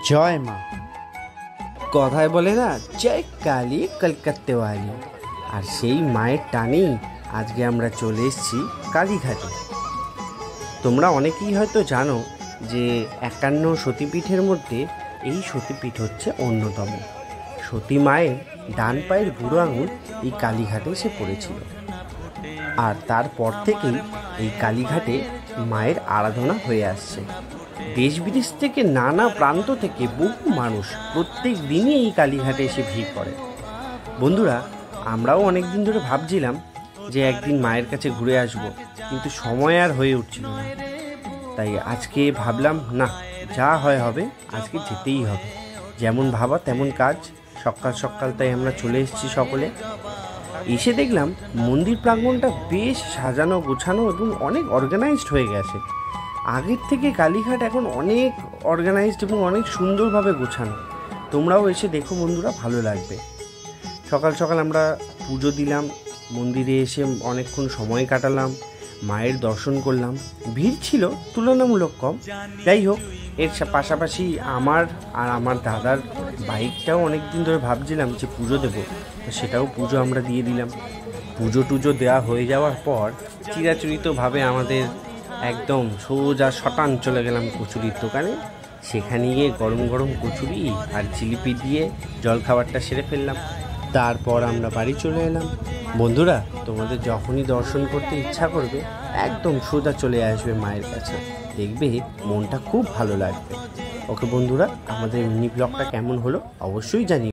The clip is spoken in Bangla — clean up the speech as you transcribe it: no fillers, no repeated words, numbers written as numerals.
জয় মা। কথায় বলে না, জয় কালী কলকাতা ওয়ালি। আর সেই মায়ের টানেই আজকে আমরা চলে এসেছি কালীঘাটে। তোমরা অনেকেই হয়তো জানো যে 51 সতীপীঠের মধ্যে এই সতীপীঠ হচ্ছে অন্যতম। সতী মায়ের ডান পায়ের বুড়ো আঙুল এই কালীঘাটে এসে পড়েছিল, আর তারপর থেকেই এই কালীঘাটে মায়ের আরাধনা হয়ে আসছে। দেশ বিদেশ থেকে নানা প্রান্ত থেকে বহু মানুষ প্রত্যেক দিনই এই কালীঘাটে এসে ভিড় করে। বন্ধুরা, আমরাও অনেক দিন ধরে ভাবছিলাম যে একদিন মায়ের কাছে ঘুরে আসব, কিন্তু সময় আর হয়ে উঠছিল না। তাই আজকে ভাবলাম, না, যা হয় হবে, আজকে যেতেই হবে। যেমন ভাবা তেমন কাজ। সকাল সকাল তাই আমরা চলে এসেছি সকলে। এসে দেখলাম মন্দির প্রাঙ্গণটা বেশ সাজানো গোছানো এবং অনেক অর্গানাইজড হয়ে গেছে। আগের থেকে কালীঘাট এখন অনেক অর্গানাইজড এবং অনেক সুন্দরভাবে গোছানো। তোমরাও এসে দেখো বন্ধুরা, ভালো লাগবে। সকাল সকাল আমরা পুজো দিলাম, মন্দিরে এসে অনেকক্ষণ সময় কাটালাম, মায়ের দর্শন করলাম। ভিড় ছিল তুলনামূলক কম। যাই হোক, এর পাশাপাশি আমার আর আমার দাদার বাইকটাও অনেক দিন ধরে ভাবছিলাম যে পুজো দেবো, তো সেটাও পুজো আমরা দিয়ে দিলাম। পুজো টুজো দেওয়া হয়ে যাওয়ার পর চিরাচরিতভাবে আমাদের একদম সোজা শটান চলে গেলাম কচুরির দোকানে। সেখানে গিয়ে গরম গরম কচুরি আর জিলিপি দিয়ে জলখাবারটা সেরে ফেললাম। তারপর আমরা বাড়ি চলে এলাম। বন্ধুরা, তোমাদের যখনই দর্শন করতে ইচ্ছা করবে, একদম সোজা চলে আসবে মায়ের কাছে, দেখবে মনটা খুব ভালো লাগবে। ওকে বন্ধুরা, আমাদের মিনি ব্লগটা কেমন হলো অবশ্যই জানিও।